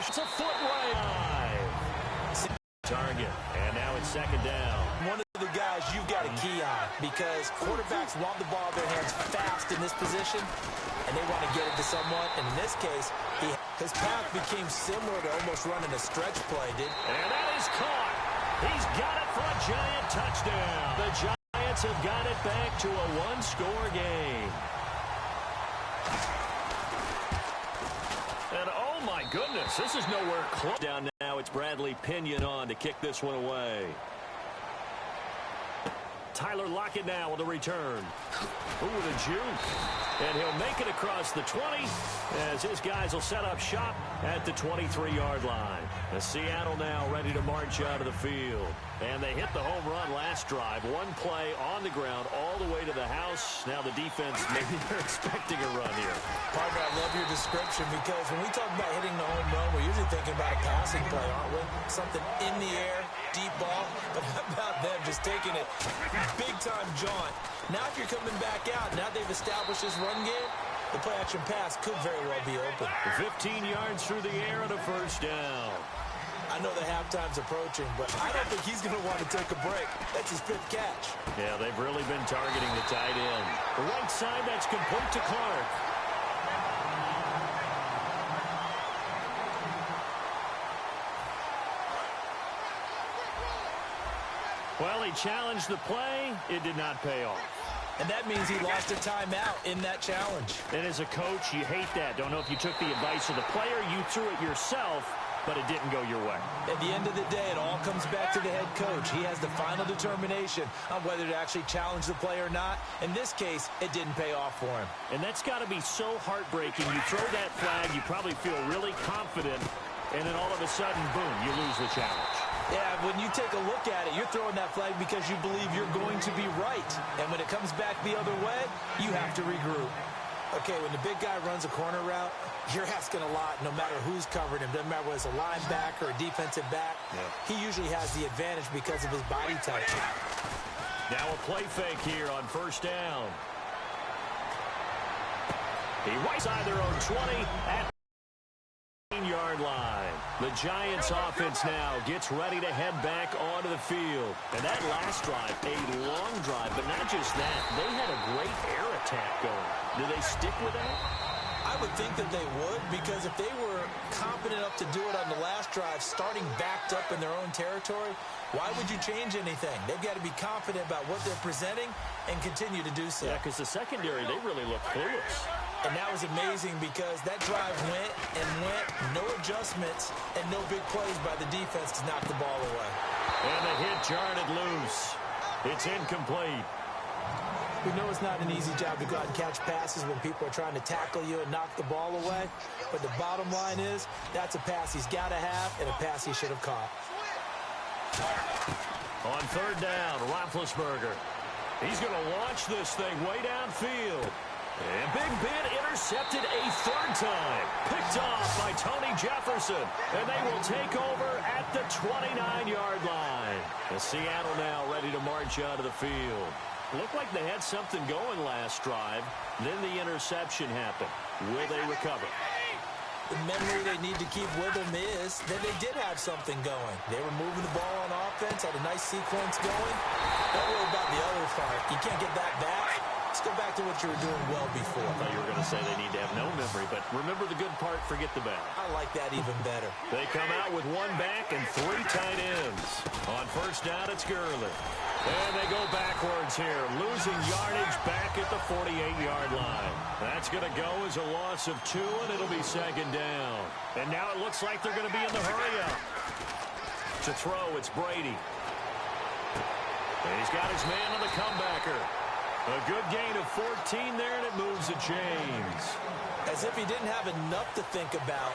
It's a foot wide. Target. And now it's second down. One of the guys you've got a key on because quarterbacks want the ball in their hands fast in this position, and they want to get it to someone. And in this case, his path became similar to almost running a stretch play, And that is caught. He's got it for a giant touchdown. The Giants have got it back to a one-score game. And oh my goodness, this is nowhere close. Down now, it's Bradley Pinion on to kick this one away. Tyler Lockett now with a return. Ooh, the juke. And he'll make it across the 20 as his guys will set up shop at the 23-yard line. The Seattle now ready to march out of the field. And they hit the home run last drive. One play on the ground all the way to the house. Now the defense, maybe they're expecting a run here. Partner, I love your description because when we talk about hitting the home run, we're usually thinking about a passing play, aren't we? Something in the air, deep ball. But how about them just taking it big-time jaunt? Now if you're coming back out, now they've established this run game, the play-action pass could very well be open. 15 yards through the air and a first down. I know the halftime's approaching, but I don't think he's going to want to take a break. That's his fifth catch. Yeah, they've really been targeting the tight end. The right side, that's complete to Clark. Well, he challenged the play. It did not pay off. And that means he lost a timeout in that challenge. And as a coach, you hate that. Don't know if you took the advice of the player, you threw it yourself, but it didn't go your way. At the end of the day, it all comes back to the head coach. He has the final determination on whether to actually challenge the play or not. In this case, it didn't pay off for him. And that's got to be so heartbreaking. You throw that flag, you probably feel really confident, and then all of a sudden, boom, you lose the challenge. Yeah, when you take a look at it, you're throwing that flag because you believe you're going to be right. And when it comes back the other way, you have to regroup. Okay, when the big guy runs a corner route, you're asking a lot no matter who's covering him. Doesn't matter whether it's a linebacker or a defensive back. Yeah. He usually has the advantage because of his body type. Now a play fake here on first down. He right side their own 20 at the 15-yard line. The Giants offense now gets ready to head back onto the field. And that last drive, a long drive, but not just that. They had a great air attack going. Do they stick with that? I would think that they would, because if they were confident enough to do it on the last drive, starting backed up in their own territory, why would you change anything? They've got to be confident about what they're presenting and continue to do so. Yeah, because the secondary, they really look clueless. And that was amazing because that drive went and went, no adjustments, and no big plays by the defense to knock the ball away. And the hit jarred it loose. It's incomplete. We know it's not an easy job to go out and catch passes when people are trying to tackle you and knock the ball away. But the bottom line is, that's a pass he's got to have and a pass he should have caught. On third down, Roethlisberger. He's going to launch this thing way downfield. And Big Ben intercepted a third time. Picked off by Tony Jefferson. And they will take over at the 29-yard line. And Seattle now ready to march out of the field. Looked like they had something going last drive. Then the interception happened. Will they recover? The memory they need to keep with them is that they did have something going. They were moving the ball on offense, had a nice sequence going. Don't worry about the other part. You can't get that back. Let's go back to what you were doing well before. I thought you were going to say they need to have no memory, but remember the good part, forget the bad. I like that even better. They come out with one back and three tight ends. On first down, it's Gurley. And they go backwards here, losing yardage back at the 48-yard line. That's going to go as a loss of 2, and it'll be second down. And now it looks like they're going to be in the hurry-up. To throw, it's Brady. And he's got his man on the comebacker. A good gain of 14 there, and it moves the chains. As if he didn't have enough to think about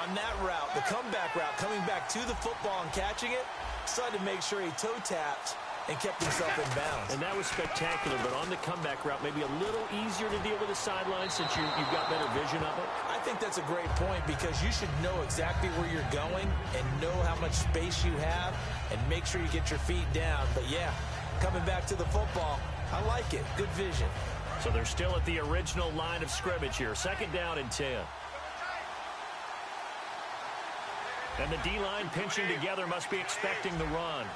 on that route, the comeback route, coming back to the football and catching it, decided to make sure he toe-tapped and kept himself in bounds. And that was spectacular, but on the comeback route, maybe a little easier to deal with the sideline since you've got better vision of it? I think that's a great point because you should know exactly where you're going and know how much space you have and make sure you get your feet down. But, yeah, coming back to the football, I like it. Good vision. So they're still at the original line of scrimmage here. Second down and 10. And the D-line pinching together must be expecting the run.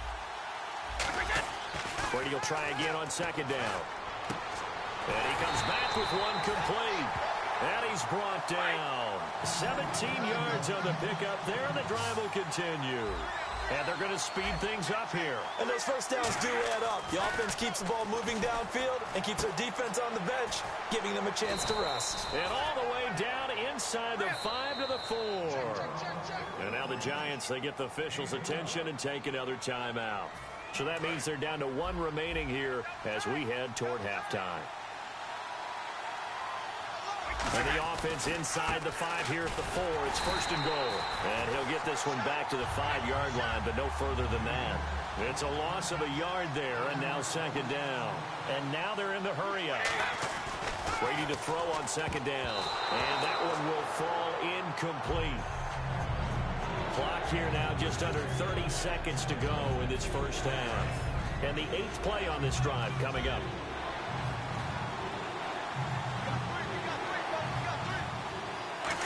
Brady will try again on second down. And he comes back with one complete. And he's brought down. 17 yards on the pickup there, and the drive will continue. And they're going to speed things up here. And those first downs do add up. The offense keeps the ball moving downfield and keeps their defense on the bench, giving them a chance to rest. And all the way down inside the 5 to the 4. And now the Giants, they get the officials' attention and take another timeout. So that means they're down to 1 remaining here as we head toward halftime. And the offense inside the 5 here at the 4. It's first and goal. And he'll get this one back to the 5-yard line, but no further than that. It's a loss of a yard there, and now second down. And now they're in the hurry-up. Brady to throw on second down. And that one will fall incomplete. Clock here now just under 30 seconds to go in this first half. And the 8th play on this drive coming up.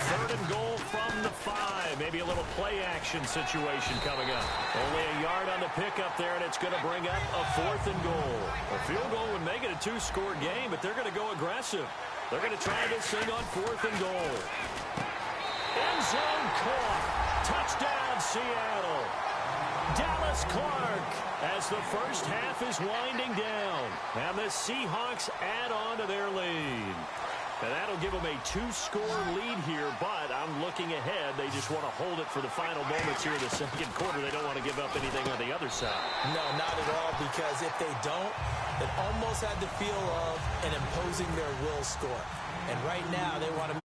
Third and goal from the 5. Maybe a little play-action situation coming up. Only a yard on the pickup there, and it's going to bring up a 4th and goal. A field goal would make it a 2-score game, but they're going to go aggressive. They're going to try this thing on 4th and goal. End zone caught. Touchdown, Seattle. Dallas Clark as the first half is winding down. And the Seahawks add on to their lead. And that'll give them a 2-score lead here, but I'm looking ahead. They just want to hold it for the final moments here in the second quarter. They don't want to give up anything on the other side. No, not at all, because if they don't, it almost had the feel of an imposing their will score. And right now, they want to